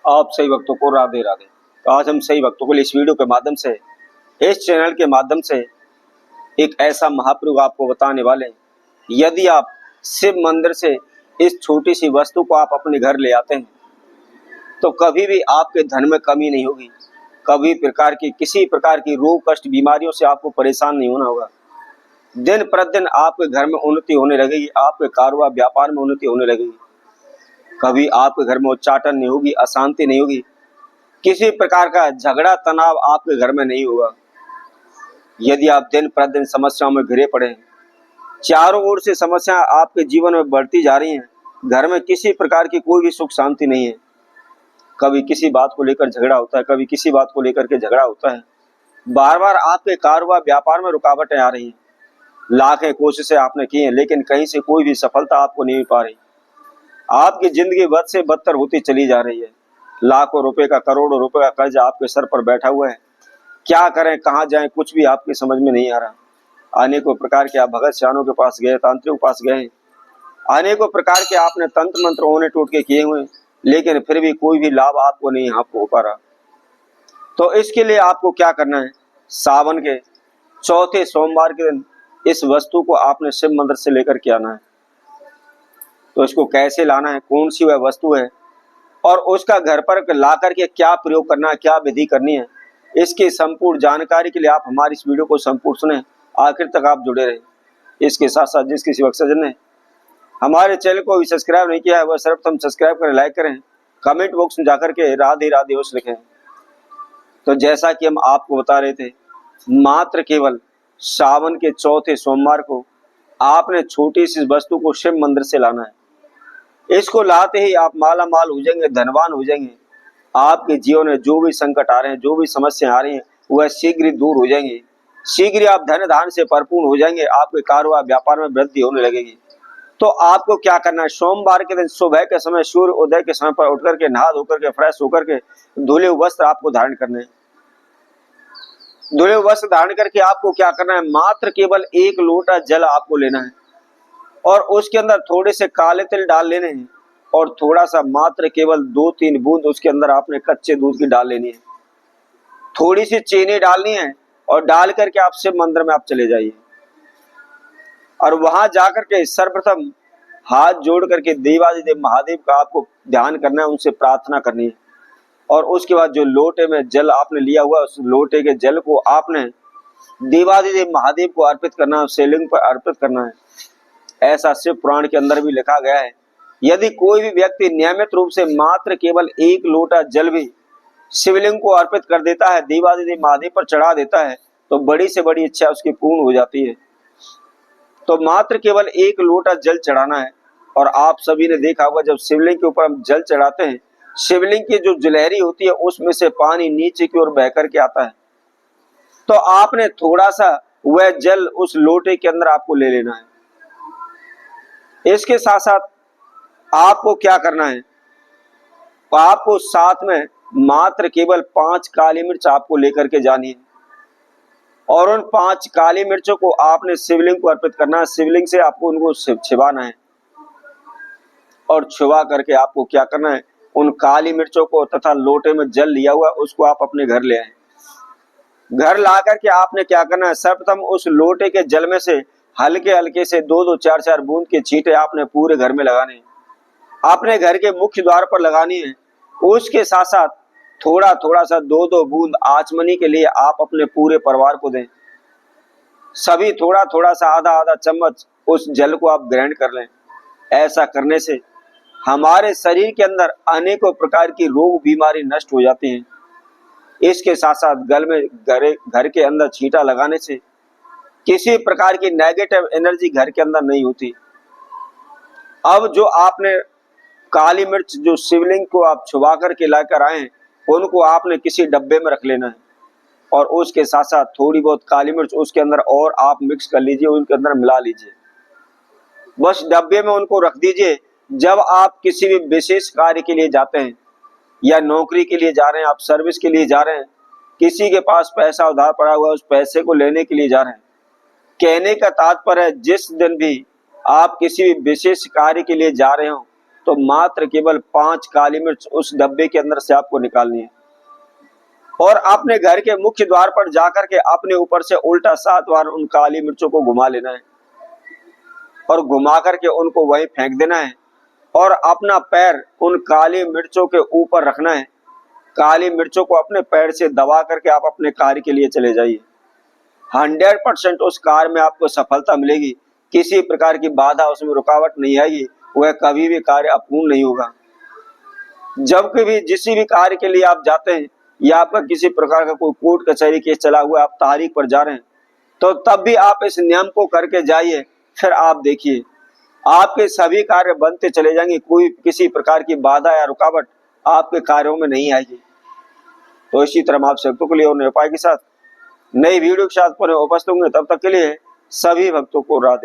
आप सही वक्तों को राधे राधे। तो आज हम सही वक्तों को इस वीडियो के माध्यम से, इस चैनल के माध्यम से एक ऐसा महाप्रयोग आपको बताने वाले हैं। यदि आप शिव मंदिर से इस छोटी सी वस्तु को आप अपने घर ले आते हैं तो कभी भी आपके धन में कमी नहीं होगी। कभी किसी प्रकार की रोग कष्ट बीमारियों से आपको परेशान नहीं होना होगा। दिन प्रतिदिन आपके घर में उन्नति होने लगेगी, आपके कारोबार व्यापार में उन्नति होने लगेगी। कभी आपके घर में उच्चाटन नहीं होगी, अशांति नहीं होगी, किसी प्रकार का झगड़ा तनाव आपके घर में नहीं होगा। यदि आप दिन प्रतिदिन समस्याओं में घिरे पड़े हैं, चारों ओर से समस्या आपके जीवन में बढ़ती जा रही हैं, घर में किसी प्रकार की कोई भी सुख शांति नहीं है, कभी किसी बात को लेकर झगड़ा होता है, कभी किसी बात को लेकर के झगड़ा होता है, बार बार आपके कारोबार व्यापार में रुकावटें आ रही हैं, लाखें कोशिशें आपने की हैं लेकिन कहीं से कोई भी सफलता आपको नहीं मिल पा रही। आपकी जिंदगी बद से बदतर होती चली जा रही है। लाखों रुपए का, करोड़ों रुपए का कर्ज आपके सर पर बैठा हुआ है। क्या करें, कहाँ जाएं, कुछ भी आपकी समझ में नहीं आ रहा। अनेकों प्रकार के आप भगत सियानों के पास गए, तांत्रिकों के पास गए, अनेकों प्रकार के आपने तंत्र मंत्र होने टोटके किए हुए, लेकिन फिर भी कोई भी लाभ आपको नहीं आपको हो पा रहा। तो इसके लिए आपको क्या करना है, सावन के चौथे सोमवार के दिन इस वस्तु को आपने शिव मंदिर से लेकर के आना है। तो इसको कैसे लाना है, कौन सी वह वस्तु है और उसका घर पर ला करके क्या प्रयोग करना है, क्या विधि करनी है, इसकी संपूर्ण जानकारी के लिए आप हमारी इस वीडियो को संपूर्ण सुने, आखिर तक आप जुड़े रहे। इसके साथ साथ जिस किसी भक्तजन ने हमारे चैनल को भी सब्सक्राइब नहीं किया है वह सर्वप्रथम सब्सक्राइब करें, लाइक करें, कमेंट बॉक्स में जाकर के राधे राधे उस लिखें। तो जैसा कि हम आपको बता रहे थे, मात्र केवल सावन के चौथे सोमवार को आपने छोटी सी वस्तु को शिव मंदिर से लाना है। इसको लाते ही आप माला माल हो जाएंगे, धनवान हो जाएंगे। आपके जीवन में जो भी संकट आ रहे हैं, जो भी समस्या आ रही हैं, वह शीघ्र ही दूर हो जाएंगी। शीघ्र ही आप धन धान से भरपूर हो जाएंगे। आपके कारोबार व्यापार में वृद्धि होने लगेगी। तो आपको क्या करना है, सोमवार के दिन सुबह के समय, सूर्य उदय के समय पर उठ करके, नहा धोकर के, फ्रेश होकर के, धुले वस्त्र आपको धारण करने हैं। धुले वस्त्र धारण करके आपको क्या करना है, मात्र केवल एक लोटा जल आपको लेना है और उसके अंदर थोड़े से काले तिल डाल लेने हैं और थोड़ा सा, मात्र केवल 2-3 बूंद उसके अंदर आपने कच्चे दूध की डाल लेनी है। थोड़ी सी चीनी डालनी है और डाल करके आप शिव मंदिर में आप चले जाइए और वहां जाकर के सर्वप्रथम हाथ जोड़ करके देवादिदेव महादेव का आपको ध्यान करना है, उनसे प्रार्थना करनी है। और उसके बाद जो लोटे में जल आपने लिया हुआ, उस लोटे के जल को आपने देवादिदेव महादेव को अर्पित करना है, शिवलिंग पर अर्पित करना है। ऐसा शिव पुराण के अंदर भी लिखा गया है। यदि कोई भी व्यक्ति नियमित रूप से मात्र केवल एक लोटा जल भी शिवलिंग को अर्पित कर देता है, देवादिदेव महादेव पर चढ़ा देता है, तो बड़ी से बड़ी इच्छा उसकी पूर्ण हो जाती है। तो मात्र केवल एक लोटा जल चढ़ाना है। और आप सभी ने देखा होगा, जब शिवलिंग के ऊपर हम जल चढ़ाते हैं, शिवलिंग की जो जलहरी होती है उसमें से पानी नीचे की ओर बह करके आता है। तो आपने थोड़ा सा वह जल उस लोटे के अंदर आपको ले लेना है। इसके साथ साथ आपको क्या करना है, आपको साथ में मात्र केवल 5 काली मिर्च आपको लेकर के जानी है और उन 5 काली मिर्चों को आपने शिवलिंग को अर्पित करना है। शिवलिंग से आपको उनको छिपाना है और छुआ करके आपको क्या करना है, उन काली मिर्चों को तथा लोटे में जल लिया हुआ उसको आप अपने घर ले आए। घर ला करके आपने क्या करना है, सर्वप्रथम उस लोटे के जल में से हल्के हल्के से 2-2, 4-4 बूंद के छींटे आपने पूरे घर में लगाने हैं, अपने घर के मुख्य द्वार पर लगानी है। उसके साथ साथ थोड़ा थोड़ा सा 2-2 बूंद आचमनी के लिए आप अपने पूरे परिवार को दें। सभी थोड़ा थोड़ा सा, आधा आधा चम्मच उस जल को आप ग्रहण कर लें। ऐसा करने से हमारे शरीर के अंदर अनेकों प्रकार की रोग बीमारी नष्ट हो जाती हैं। इसके साथ साथ घर के अंदर छींटा लगाने से किसी प्रकार की नेगेटिव एनर्जी घर के अंदर नहीं होती। अब जो आपने काली मिर्च जो शिवलिंग को आप छुपा करके लाकर आए हैं, उनको आपने किसी डब्बे में रख लेना है और उसके साथ साथ थोड़ी बहुत काली मिर्च उसके अंदर और आप मिक्स कर लीजिए, उनके अंदर मिला लीजिए। बस डब्बे में उनको रख दीजिए। जब आप किसी भी विशेष कार्य के लिए जाते हैं या नौकरी के लिए जा रहे हैं, आप सर्विस के लिए जा रहे हैं, किसी के पास पैसा उधार पड़ा हुआ है, उस पैसे को लेने के लिए जा रहे हैं, कहने का तात्पर्य है जिस दिन भी आप किसी भी विशेष कार्य के लिए जा रहे हो, तो मात्र केवल 5 काली मिर्च उस डब्बे के अंदर से आपको निकालनी है और अपने घर के मुख्य द्वार पर जाकर के अपने ऊपर से उल्टा 7 बार उन काली मिर्चों को घुमा लेना है और घुमा करके उनको वहीं फेंक देना है और अपना पैर उन काली मिर्चों के ऊपर रखना है। काली मिर्चों को अपने पैर से दबा करके आप अपने कार्य के लिए चले जाइए। 100% उस कार्य में आपको सफलता मिलेगी। किसी प्रकार की बाधा उसमें रुकावट नहीं आएगी, वह कभी भी कार्य अपूर्ण नहीं होगा। जब कभी जिस भी कार्य के लिए आप जाते हैं या आपका किसी प्रकार का कोई कोर्ट कचहरी केस चला हुआ है, आप तारीख पर जा रहे हैं, तो तब भी आप इस नियम को करके जाइए। फिर आप देखिए आपके सभी कार्य बनते चले जाएंगे, कोई किसी प्रकार की बाधा या रुकावट आपके कार्यों में नहीं आएगी। तो इसी तरह हम आप भक्तों के लिए और नए उपाय के साथ नई वीडियो के साथ पुनः उपस्थित होंगे। तब तक के लिए सभी भक्तों को राधे।